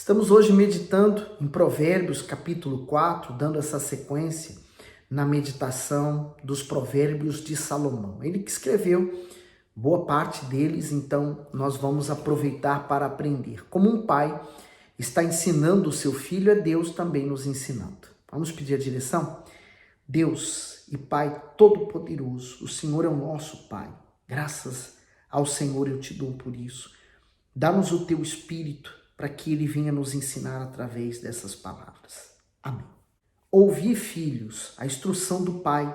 Estamos hoje meditando em Provérbios, capítulo 4, dando essa sequência na meditação dos Provérbios de Salomão. Ele que escreveu boa parte deles, então nós vamos aproveitar para aprender. Como um pai está ensinando o seu filho, é Deus também nos ensinando. Vamos pedir a direção? Deus e Pai Todo-Poderoso, o Senhor é o nosso Pai. Graças ao Senhor eu te dou por isso. Dá-nos o teu Espírito para que ele venha nos ensinar através dessas palavras. Amém. Ouvi, filhos, a instrução do Pai,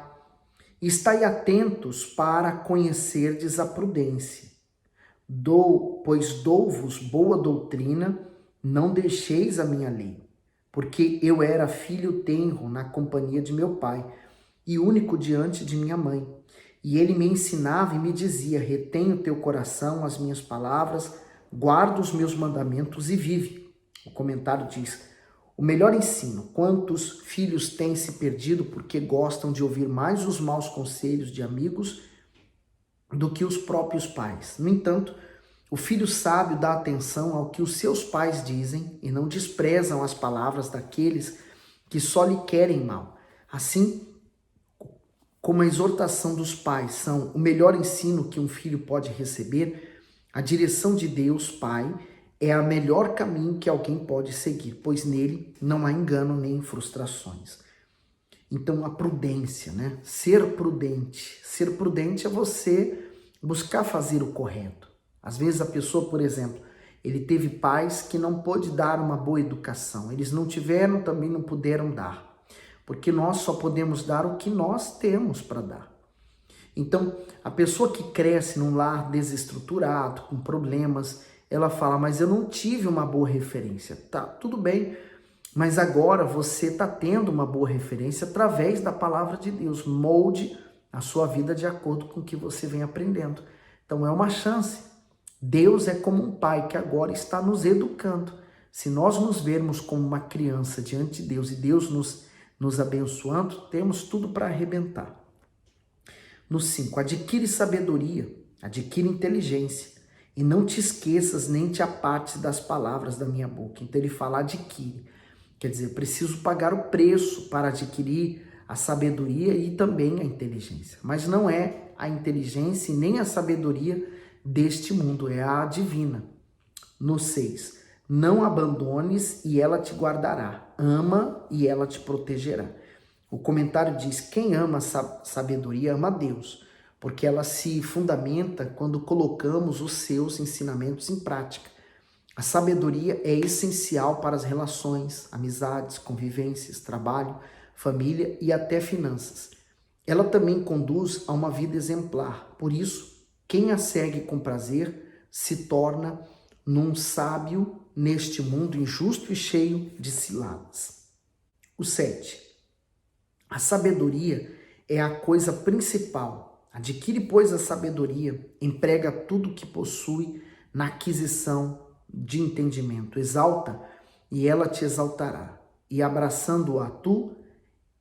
e estai atentos para conhecerdes a prudência. Pois dou-vos boa doutrina, não deixeis a minha lei. Porque eu era filho tenro na companhia de meu pai, e único diante de minha mãe. E ele me ensinava e me dizia, retém o teu coração, as minhas palavras, guarda os meus mandamentos e vive. O comentário diz, o melhor ensino, quantos filhos têm se perdido porque gostam de ouvir mais os maus conselhos de amigos do que os próprios pais. No entanto, o filho sábio dá atenção ao que os seus pais dizem e não desprezam as palavras daqueles que só lhe querem mal. Assim, como a exortação dos pais são o melhor ensino que um filho pode receber, a direção de Deus, Pai, é o melhor caminho que alguém pode seguir, pois nele não há engano nem frustrações. Então, a prudência, né? Ser prudente. Ser prudente é você buscar fazer o correto. Às vezes a pessoa, por exemplo, ele teve pais que não pôde dar uma boa educação. Eles não tiveram, também não puderam dar. Porque nós só podemos dar o que nós temos para dar. Então, a pessoa que cresce num lar desestruturado, com problemas, ela fala, mas eu não tive uma boa referência. Tá, tudo bem, mas agora você está tendo uma boa referência através da palavra de Deus. Molde a sua vida de acordo com o que você vem aprendendo. Então, é uma chance. Deus é como um pai que agora está nos educando. Se nós nos vermos como uma criança diante de Deus e Deus nos abençoando, temos tudo para arrebentar. No 5, adquire sabedoria, adquire inteligência, e não te esqueças nem te apartes das palavras da minha boca. Então ele fala adquire, quer dizer, preciso pagar o preço para adquirir a sabedoria e também a inteligência. Mas não é a inteligência e nem a sabedoria deste mundo, é a divina. No 6, não abandones e ela te guardará, ama e ela te protegerá. O comentário diz, quem ama a sabedoria ama a Deus, porque ela se fundamenta quando colocamos os seus ensinamentos em prática. A sabedoria é essencial para as relações, amizades, convivências, trabalho, família e até finanças. Ela também conduz a uma vida exemplar, por isso, quem a segue com prazer se torna num sábio neste mundo injusto e cheio de ciladas. O 7. A sabedoria é a coisa principal. Adquire, pois, a sabedoria, emprega tudo o que possui na aquisição de entendimento. Exalta e ela te exaltará. E abraçando-a tu,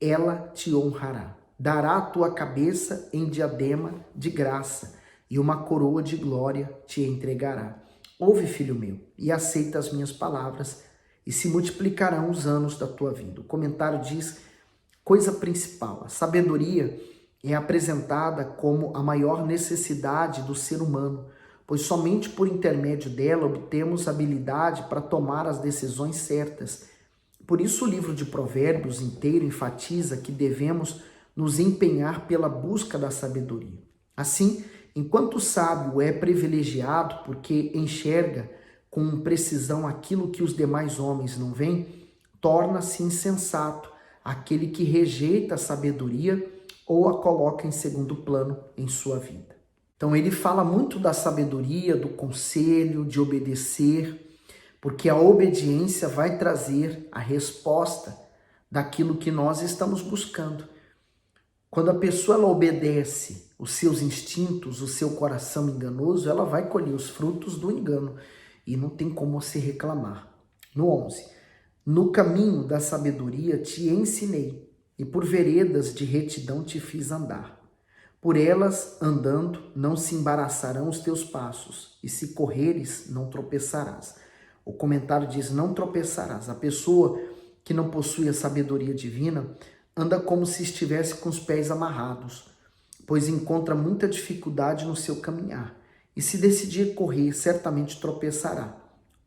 ela te honrará. Dará a tua cabeça em diadema de graça e uma coroa de glória te entregará. Ouve, filho meu, e aceita as minhas palavras e se multiplicarão os anos da tua vida. O comentário diz, coisa principal, a sabedoria é apresentada como a maior necessidade do ser humano, pois somente por intermédio dela obtemos habilidade para tomar as decisões certas. Por isso o livro de Provérbios inteiro enfatiza que devemos nos empenhar pela busca da sabedoria. Assim, enquanto o sábio é privilegiado porque enxerga com precisão aquilo que os demais homens não veem, torna-se insensato aquele que rejeita a sabedoria ou a coloca em segundo plano em sua vida. Então ele fala muito da sabedoria, do conselho, de obedecer, porque a obediência vai trazer a resposta daquilo que nós estamos buscando. Quando a pessoa ela obedece os seus instintos, o seu coração enganoso, ela vai colher os frutos do engano e não tem como se reclamar. No 11, no caminho da sabedoria te ensinei, e por veredas de retidão te fiz andar. Por elas, andando, não se embaraçarão os teus passos, e se correres, não tropeçarás. O comentário diz: não tropeçarás. A pessoa que não possui a sabedoria divina anda como se estivesse com os pés amarrados, pois encontra muita dificuldade no seu caminhar. E se decidir correr, certamente tropeçará.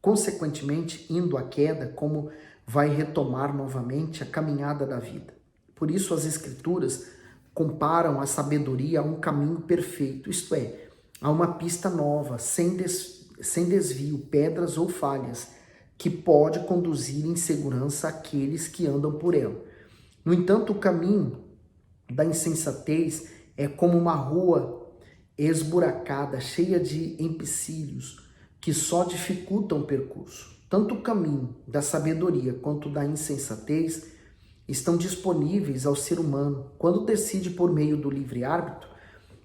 Consequentemente, indo à queda, como vai retomar novamente a caminhada da vida. Por isso as Escrituras comparam a sabedoria a um caminho perfeito, isto é, a uma pista nova, sem desvio, pedras ou falhas, que pode conduzir em segurança aqueles que andam por ela. No entanto, o caminho da insensatez é como uma rua esburacada, cheia de empecilhos, que só dificultam o percurso. Tanto o caminho da sabedoria quanto da insensatez estão disponíveis ao ser humano quando decide por meio do livre-arbítrio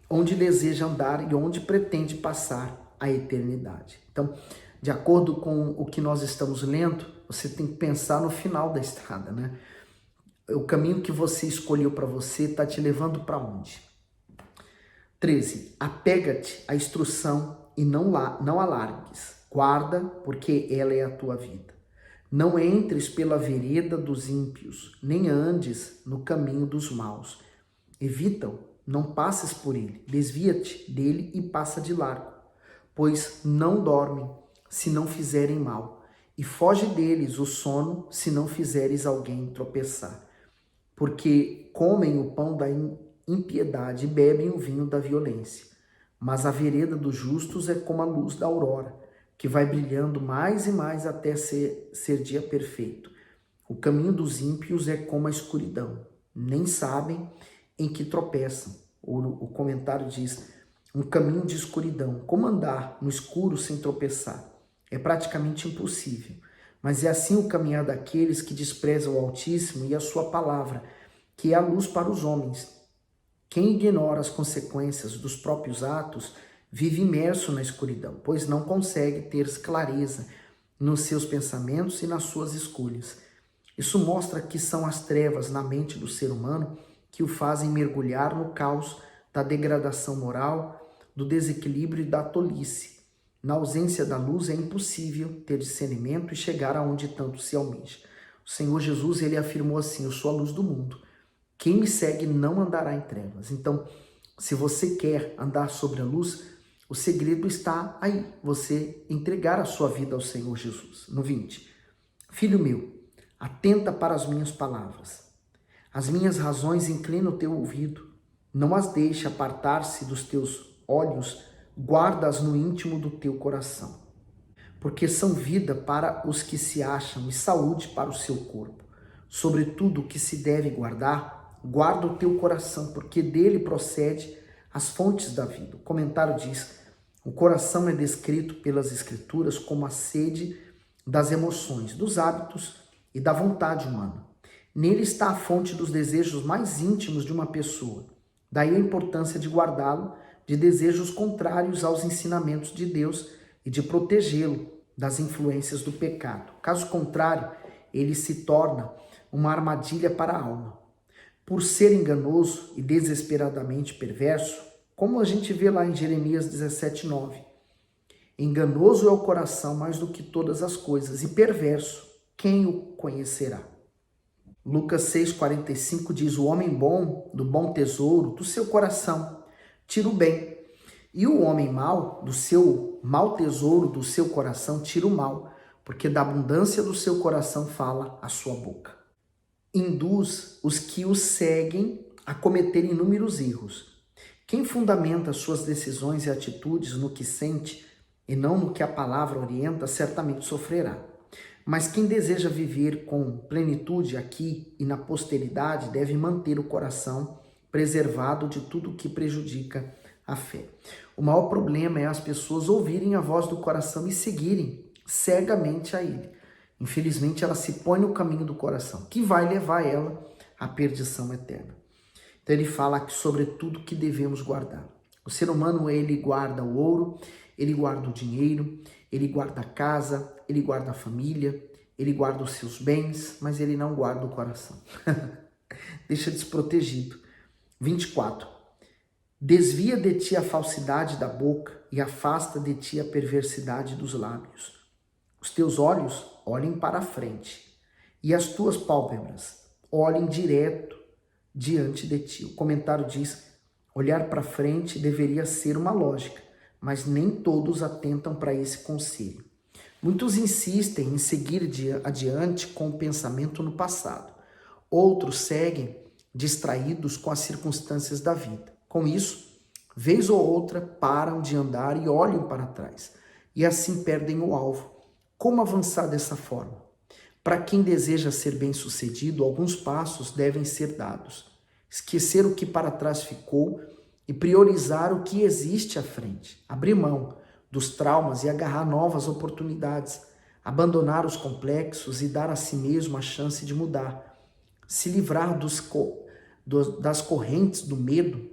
onde deseja andar e onde pretende passar a eternidade. Então, de acordo com o que nós estamos lendo, você tem que pensar no final da estrada, né? O caminho que você escolheu para você está te levando para onde? 13. Apega-te à instrução e não alargues. Guarda, porque ela é a tua vida. Não entres pela vereda dos ímpios, nem andes no caminho dos maus. Evita-o, não passes por ele. Desvia-te dele e passa de largo, pois não dormem se não fizerem mal, e foge deles o sono se não fizeres alguém tropeçar. Porque comem o pão da impiedade e bebem o vinho da violência. Mas a vereda dos justos é como a luz da aurora, que vai brilhando mais e mais até ser dia perfeito. O caminho dos ímpios é como a escuridão, nem sabem em que tropeçam. O comentário diz: um caminho de escuridão, como andar no escuro sem tropeçar? É praticamente impossível. Mas é assim o caminhar daqueles que desprezam o Altíssimo e a sua palavra, que é a luz para os homens. Quem ignora as consequências dos próprios atos vive imerso na escuridão, pois não consegue ter clareza nos seus pensamentos e nas suas escolhas. Isso mostra que são as trevas na mente do ser humano que o fazem mergulhar no caos da degradação moral, do desequilíbrio e da tolice. Na ausência da luz é impossível ter discernimento e chegar aonde tanto se almeja. O Senhor Jesus, ele afirmou assim: eu sou a luz do mundo. Quem me segue não andará em trevas. Então, se você quer andar sobre a luz, o segredo está aí, você entregar a sua vida ao Senhor Jesus. No 20, filho meu, atenta para as minhas palavras. As minhas razões inclina o teu ouvido. Não as deixe apartar-se dos teus olhos, guarda-as no íntimo do teu coração. Porque são vida para os que se acham e saúde para o seu corpo. Sobretudo o que se deve guardar, guarda o teu coração, porque dele procede as fontes da vida. O comentário diz: o coração é descrito pelas Escrituras como a sede das emoções, dos hábitos e da vontade humana. Nele está a fonte dos desejos mais íntimos de uma pessoa. Daí a importância de guardá-lo de desejos contrários aos ensinamentos de Deus e de protegê-lo das influências do pecado. Caso contrário, ele se torna uma armadilha para a alma. Por ser enganoso e desesperadamente perverso, como a gente vê lá em Jeremias 17:9. Enganoso é o coração mais do que todas as coisas, e perverso, quem o conhecerá? Lucas 6,45 diz: o homem bom, do bom tesouro do seu coração, tira o bem. E o homem mau, do seu mau tesouro do seu coração, tira o mal, porque da abundância do seu coração fala a sua boca. Induz os que o seguem a cometer inúmeros erros. Quem fundamenta suas decisões e atitudes no que sente e não no que a palavra orienta, certamente sofrerá. Mas quem deseja viver com plenitude aqui e na posteridade deve manter o coração preservado de tudo que prejudica a fé. O maior problema é as pessoas ouvirem a voz do coração e seguirem cegamente a ele. Infelizmente, ela se põe no caminho do coração, que vai levar ela à perdição eterna. Então ele fala aqui sobre tudo que devemos guardar. O ser humano, ele guarda o ouro, ele guarda o dinheiro, ele guarda a casa, ele guarda a família, ele guarda os seus bens, mas ele não guarda o coração. Deixa desprotegido. 24. Desvia de ti a falsidade da boca e afasta de ti a perversidade dos lábios. Os teus olhos olhem para a frente e as tuas pálpebras olhem direto diante de ti. O comentário diz: olhar para frente deveria ser uma lógica, mas nem todos atentam para esse conselho. Muitos insistem em seguir adiante com o pensamento no passado. Outros seguem distraídos com as circunstâncias da vida. Com isso, vez ou outra, param de andar e olham para trás. E assim perdem o alvo. Como avançar dessa forma? Para quem deseja ser bem-sucedido, alguns passos devem ser dados. Esquecer o que para trás ficou e priorizar o que existe à frente. Abrir mão dos traumas e agarrar novas oportunidades. Abandonar os complexos e dar a si mesmo a chance de mudar. Se livrar das correntes do medo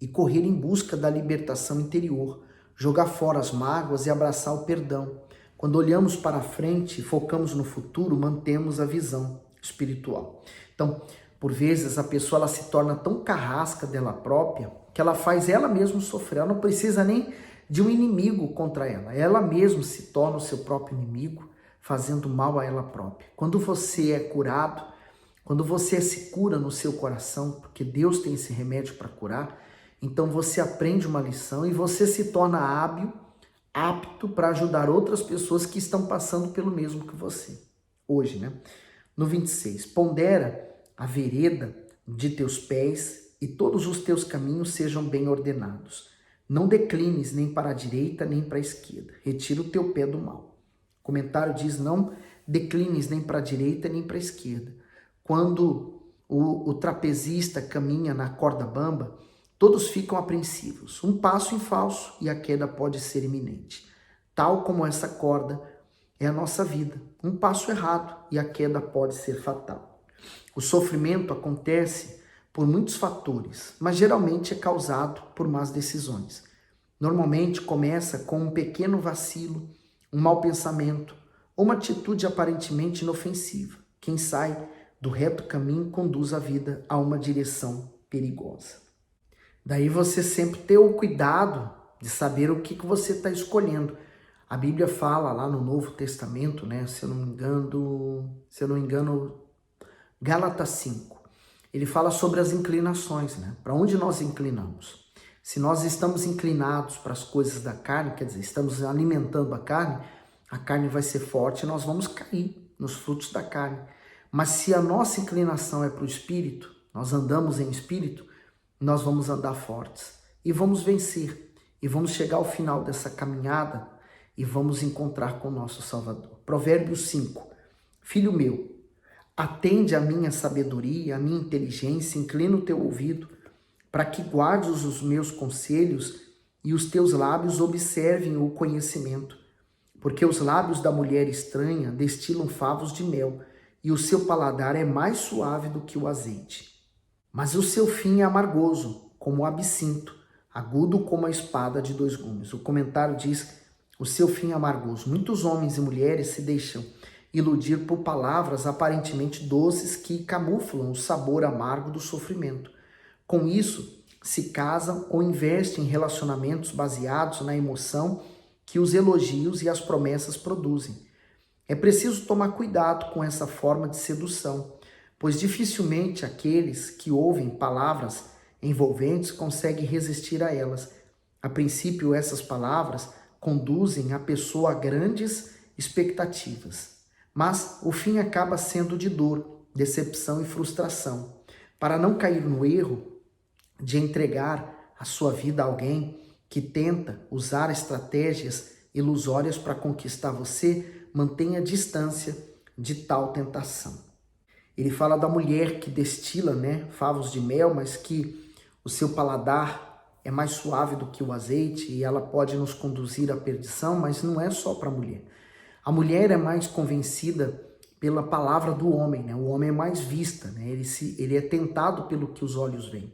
e correr em busca da libertação interior. Jogar fora as mágoas e abraçar o perdão. Quando olhamos para a frente e focamos no futuro, mantemos a visão espiritual. Então, por vezes, a pessoa ela se torna tão carrasca dela própria que ela faz ela mesma sofrer. Ela não precisa nem de um inimigo contra ela. Ela mesma se torna o seu próprio inimigo, fazendo mal a ela própria. Quando você é curado, quando você se cura no seu coração, porque Deus tem esse remédio para curar, então você aprende uma lição e você se torna hábil, apto para ajudar outras pessoas que estão passando pelo mesmo que você. Hoje, né? No 26, pondera a vereda de teus pés e todos os teus caminhos sejam bem ordenados. Não declines nem para a direita nem para a esquerda. Retira o teu pé do mal. O comentário diz: não declines nem para a direita nem para a esquerda. Quando o trapezista caminha na corda bamba, todos ficam apreensivos. Um passo em falso e a queda pode ser iminente. Tal como essa corda é a nossa vida. Um passo errado e a queda pode ser fatal. O sofrimento acontece por muitos fatores, mas geralmente é causado por más decisões. Normalmente começa com um pequeno vacilo, um mau pensamento ou uma atitude aparentemente inofensiva. Quem sai do reto caminho conduz a vida a uma direção perigosa. Daí você sempre ter o cuidado de saber o que você está escolhendo. A Bíblia fala lá no Novo Testamento, né? Se eu não me engano, Gálatas 5. Ele fala sobre as inclinações, né? Para onde nós inclinamos. Se nós estamos inclinados para as coisas da carne, quer dizer, estamos alimentando a carne vai ser forte e nós vamos cair nos frutos da carne. Mas se a nossa inclinação é para o Espírito, nós andamos em Espírito, nós vamos andar fortes e vamos vencer. E vamos chegar ao final dessa caminhada e vamos encontrar com o nosso Salvador. Provérbios 5. Filho meu, atende à minha sabedoria, à minha inteligência, inclina o teu ouvido, para que guardes os meus conselhos e os teus lábios observem o conhecimento. Porque os lábios da mulher estranha destilam favos de mel, e o seu paladar é mais suave do que o azeite. Mas o seu fim é amargoso, como o absinto, agudo como a espada de dois gumes. O comentário diz: o seu fim é amargoso. Muitos homens e mulheres se deixam iludir por palavras aparentemente doces que camuflam o sabor amargo do sofrimento. Com isso, se casam ou investem em relacionamentos baseados na emoção que os elogios e as promessas produzem. É preciso tomar cuidado com essa forma de sedução, pois dificilmente aqueles que ouvem palavras envolventes conseguem resistir a elas. A princípio, essas palavras conduzem a pessoa a grandes expectativas, mas o fim acaba sendo de dor, decepção e frustração. Para não cair no erro de entregar a sua vida a alguém que tenta usar estratégias ilusórias para conquistar você, mantenha distância de tal tentação. Ele fala da mulher que destila, favos de mel, mas que o seu paladar é mais suave do que o azeite e ela pode nos conduzir à perdição, mas não é só para a mulher. A mulher é mais convencida pela palavra do homem, O homem é mais vista, Ele é tentado pelo que os olhos veem.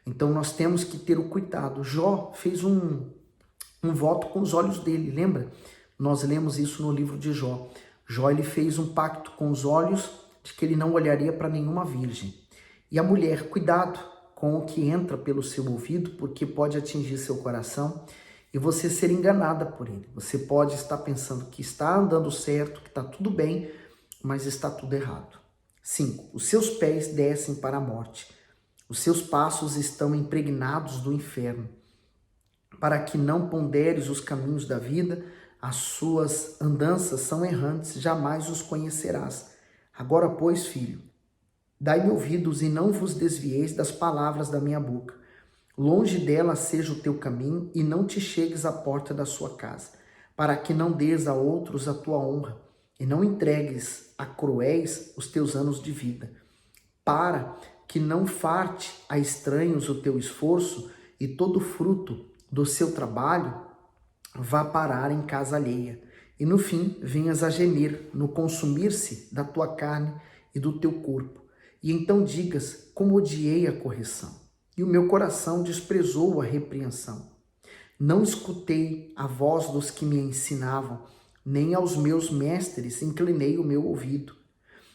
Então nós temos que ter o cuidado. Jó fez um voto com os olhos dele, lembra? Nós lemos isso no livro de Jó. Jó ele fez um pacto com os olhos de que ele não olharia para nenhuma virgem. E a mulher, cuidado com o que entra pelo seu ouvido, porque pode atingir seu coração. e você ser enganada por ele. Você pode estar pensando que está andando certo, que está tudo bem, mas está tudo errado. 5. Os seus pés descem para a morte. Os seus passos estão impregnados do inferno. Para que não ponderes os caminhos da vida, as suas andanças são errantes, jamais os conhecerás. Agora, pois, filho, dai-me ouvidos e não vos desvieis das palavras da minha boca. Longe dela seja o teu caminho e não te chegues à porta da sua casa, para que não dês a outros a tua honra e não entregues a cruéis os teus anos de vida, para que não farte a estranhos o teu esforço e todo fruto do seu trabalho vá parar em casa alheia, e no fim venhas a gemer no consumir-se da tua carne e do teu corpo, e então digas, como odiei a correção, e o meu coração desprezou a repreensão. Não escutei a voz dos que me ensinavam, nem aos meus mestres inclinei o meu ouvido.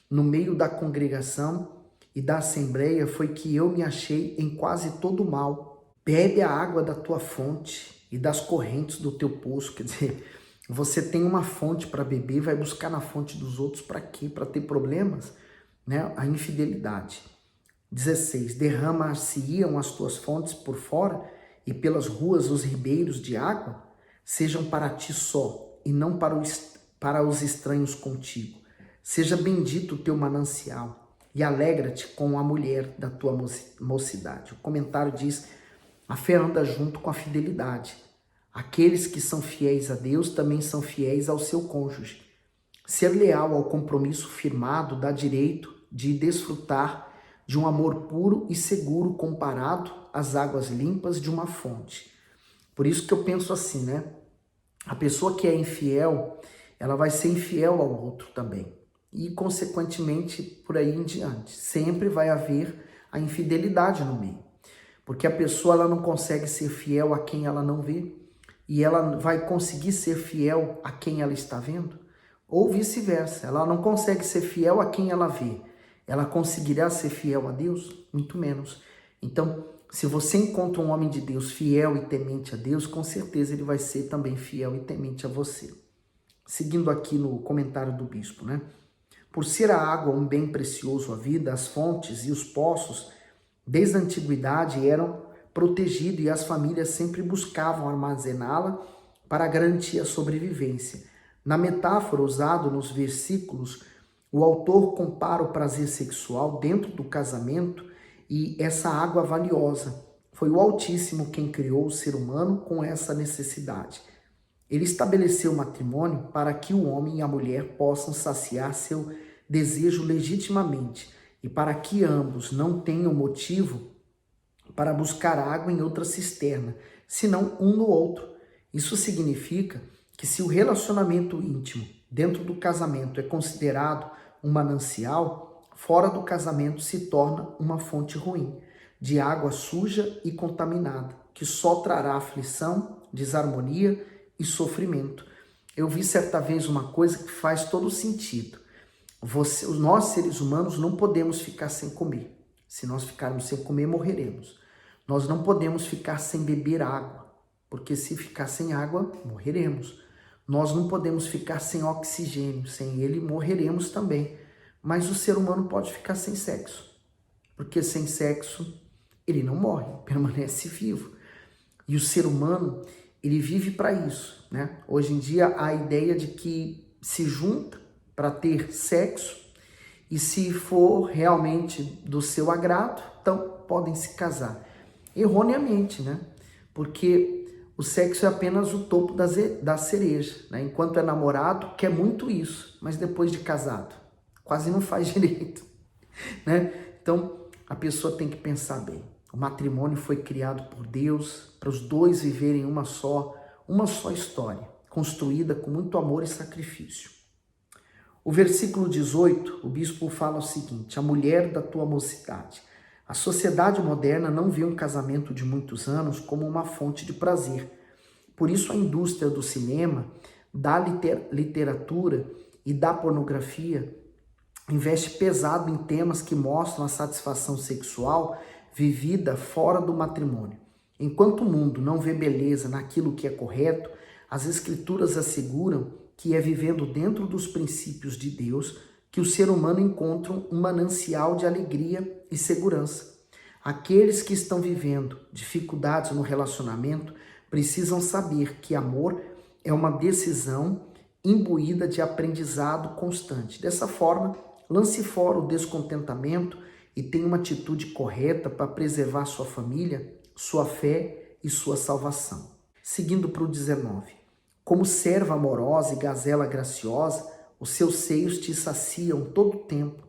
No meio da congregação e da assembleia foi que eu me achei em quase todo o mal. Bebe a água da tua fonte e das correntes do teu poço. Quer dizer, você tem uma fonte para beber, vai buscar na fonte dos outros para quê? Para ter problemas? Né? A infidelidade. 16. Derramar-se-iam as tuas fontes por fora e pelas ruas os ribeiros de água? Sejam para ti só e não para os estranhos contigo. Seja bendito o teu manancial e alegra-te com a mulher da tua mocidade. O comentário diz, a fé anda junto com a fidelidade. Aqueles que são fiéis a Deus também são fiéis ao seu cônjuge. Ser leal ao compromisso firmado dá direito de desfrutar de um amor puro e seguro comparado às águas limpas de uma fonte. Por isso que eu penso assim, né? A pessoa que é infiel, ela vai ser infiel ao outro também. E, consequentemente, por aí em diante. Sempre vai haver a infidelidade no meio. Porque a pessoa ela não consegue ser fiel a quem ela não vê. E ela vai conseguir ser fiel a quem ela está vendo? Ou vice-versa. Ela não consegue ser fiel a quem ela vê. Ela conseguirá ser fiel a Deus? Muito menos. Então, se você encontra um homem de Deus fiel e temente a Deus, com certeza ele vai ser também fiel e temente a você. Seguindo aqui no comentário do bispo, né? Por ser a água um bem precioso à vida, as fontes e os poços, desde a antiguidade, eram protegidos e as famílias sempre buscavam armazená-la para garantir a sobrevivência. Na metáfora usada nos versículos, o autor compara o prazer sexual dentro do casamento e essa água valiosa. Foi o Altíssimo quem criou o ser humano com essa necessidade. Ele estabeleceu o matrimônio para que o homem e a mulher possam saciar seu desejo legitimamente e para que ambos não tenham motivo para buscar água em outra cisterna, senão um no outro. Isso significa que se o relacionamento íntimo dentro do casamento é considerado um manancial, fora do casamento se torna uma fonte ruim, de água suja e contaminada, que só trará aflição, desarmonia e sofrimento. Eu vi certa vez uma coisa que faz todo sentido. Nós, seres humanos, não podemos ficar sem comer. Se nós ficarmos sem comer, morreremos. Nós não podemos ficar sem beber água, porque se ficar sem água, morreremos. Nós não podemos ficar sem oxigênio, sem ele morreremos também. Mas o ser humano pode ficar sem sexo, porque sem sexo ele não morre, permanece vivo. E o ser humano, ele vive para isso, né? Hoje em dia há a ideia de que se junta para ter sexo e se for realmente do seu agrado, então podem se casar. Erroneamente, né? Porque o sexo é apenas o topo da cereja, né? Enquanto é namorado, quer muito isso, mas depois de casado, quase não faz direito, né? Então, a pessoa tem que pensar bem. O matrimônio foi criado por Deus para os dois viverem uma só história, construída com muito amor e sacrifício. O versículo 18, o bispo fala o seguinte: a mulher da tua mocidade. A sociedade moderna não vê um casamento de muitos anos como uma fonte de prazer. Por isso a indústria do cinema, da literatura e da pornografia investe pesado em temas que mostram a satisfação sexual vivida fora do matrimônio. Enquanto o mundo não vê beleza naquilo que é correto, as Escrituras asseguram que é vivendo dentro dos princípios de Deus que o ser humano encontra um manancial de alegria e segurança. Aqueles que estão vivendo dificuldades no relacionamento precisam saber que amor é uma decisão imbuída de aprendizado constante. Dessa forma, lance fora o descontentamento e tenha uma atitude correta para preservar sua família, sua fé e sua salvação. Seguindo para o 19. Como serva amorosa e gazela graciosa, os seus seios te saciam todo o tempo,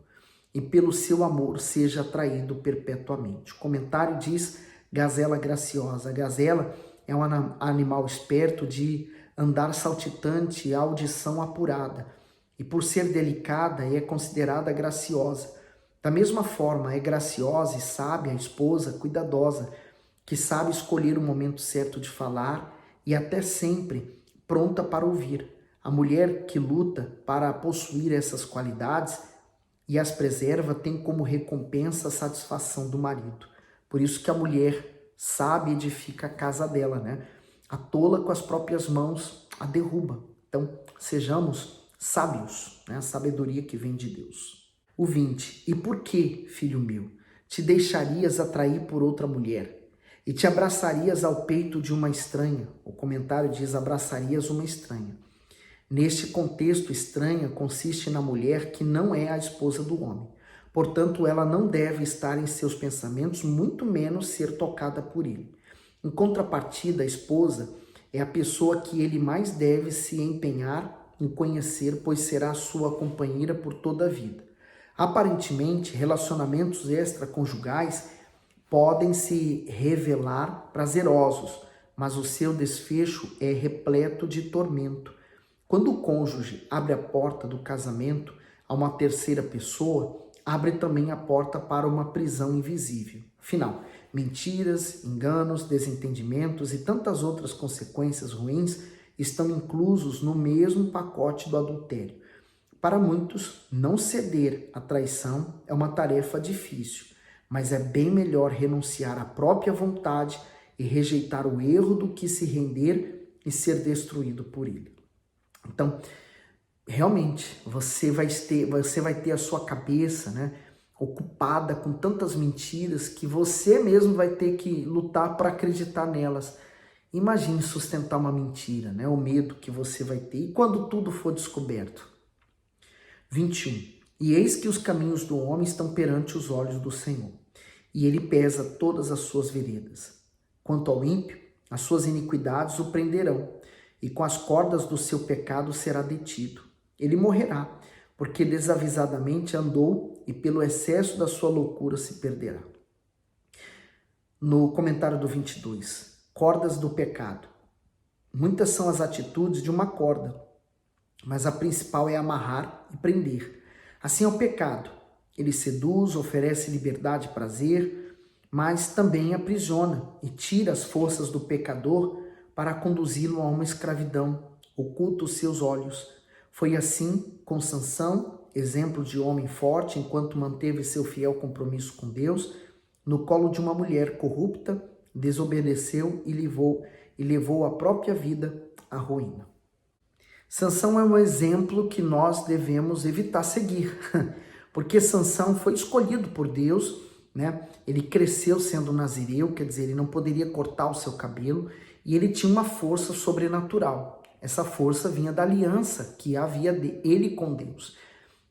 e pelo seu amor seja atraído perpetuamente. O comentário diz gazela graciosa. A gazela é um animal esperto de andar saltitante e audição apurada, e por ser delicada é considerada graciosa. Da mesma forma, é graciosa e sábia a esposa cuidadosa, que sabe escolher o momento certo de falar e até sempre pronta para ouvir. A mulher que luta para possuir essas qualidades e as preserva tem como recompensa a satisfação do marido. Por isso que a mulher sábia edifica a casa dela, né? A tola com as próprias mãos a derruba. Então, sejamos sábios, né? A sabedoria que vem de Deus. O 20. E por que, filho meu, te deixarias atrair por outra mulher? E te abraçarias ao peito de uma estranha. O comentário diz, abraçarias uma estranha. Neste contexto, estranha consiste na mulher que não é a esposa do homem. Portanto, ela não deve estar em seus pensamentos, muito menos ser tocada por ele. Em contrapartida, a esposa é a pessoa que ele mais deve se empenhar em conhecer, pois será sua companheira por toda a vida. Aparentemente, relacionamentos extraconjugais podem se revelar prazerosos, mas o seu desfecho é repleto de tormento. Quando o cônjuge abre a porta do casamento a uma terceira pessoa, abre também a porta para uma prisão invisível. Afinal, mentiras, enganos, desentendimentos e tantas outras consequências ruins estão inclusos no mesmo pacote do adultério. Para muitos, não ceder à traição é uma tarefa difícil, mas é bem melhor renunciar à própria vontade e rejeitar o erro do que se render e ser destruído por ele. Então, realmente, você vai ter a sua cabeça, né, ocupada com tantas mentiras que você mesmo vai ter que lutar para acreditar nelas. Imagine sustentar uma mentira, né, o medo que você vai ter e quando tudo for descoberto. 21. E eis que os caminhos do homem estão perante os olhos do Senhor, e ele pesa todas as suas veredas. Quanto ao ímpio, as suas iniquidades o prenderão, e com as cordas do seu pecado será detido. Ele morrerá, porque desavisadamente andou e pelo excesso da sua loucura se perderá. No comentário do 22, cordas do pecado. Muitas são as atitudes de uma corda, mas a principal é amarrar e prender. Assim é o pecado. Ele seduz, oferece liberdade e prazer, mas também aprisiona e tira as forças do pecador para conduzi-lo a uma escravidão, oculta os seus olhos. Foi assim com Sansão, exemplo de homem forte, enquanto manteve seu fiel compromisso com Deus, no colo de uma mulher corrupta, desobedeceu e levou a própria vida à ruína. Sansão é um exemplo que nós devemos evitar seguir, porque Sansão foi escolhido por Deus, né? Ele cresceu sendo nazireu, quer dizer, ele não poderia cortar o seu cabelo, e ele tinha uma força sobrenatural. Essa força vinha da aliança que havia ele com Deus.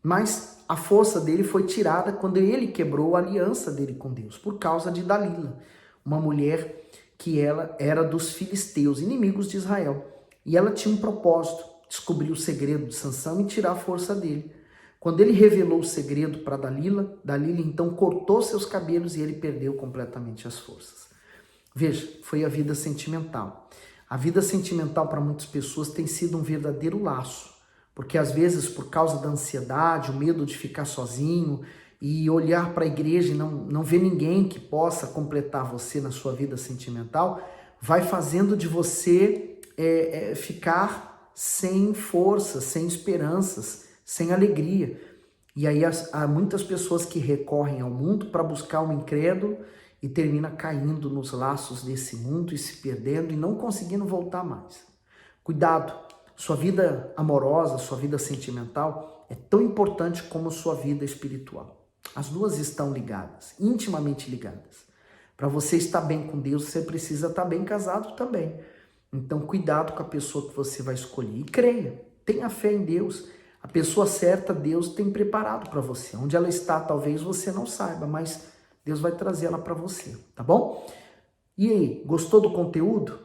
Mas a força dele foi tirada quando ele quebrou a aliança dele com Deus, por causa de Dalila, uma mulher que ela era dos filisteus, inimigos de Israel. E ela tinha um propósito, descobrir o segredo de Sansão e tirar a força dele. Quando ele revelou o segredo para Dalila, Dalila então cortou seus cabelos e ele perdeu completamente as forças. Veja, foi a vida sentimental. A vida sentimental para muitas pessoas tem sido um verdadeiro laço, porque às vezes por causa da ansiedade, o medo de ficar sozinho e olhar para a igreja e não ver ninguém que possa completar você na sua vida sentimental, vai fazendo de você ficar sem força, sem esperanças, sem alegria. E aí há muitas pessoas que recorrem ao mundo para buscar um incrédulo e termina caindo nos laços desse mundo e se perdendo e não conseguindo voltar mais. Cuidado, sua vida amorosa, sua vida sentimental é tão importante como sua vida espiritual. As duas estão ligadas, intimamente ligadas. Para você estar bem com Deus, você precisa estar bem casado também. Então, cuidado com a pessoa que você vai escolher. E creia, tenha fé em Deus. A pessoa certa, Deus tem preparado para você. Onde ela está, talvez você não saiba, mas Deus vai trazer ela para você, tá bom? E aí, gostou do conteúdo?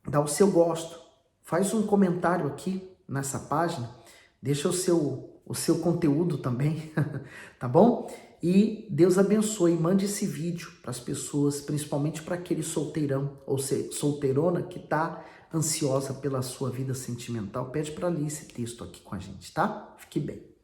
Dá o seu gosto. Faz um comentário aqui nessa página. Deixa o seu conteúdo também, tá bom? E Deus abençoe. Mande esse vídeo para as pessoas, principalmente para aquele solteirão ou solteirona que está ansiosa pela sua vida sentimental. Pede para ler esse texto aqui com a gente, tá? Fique bem.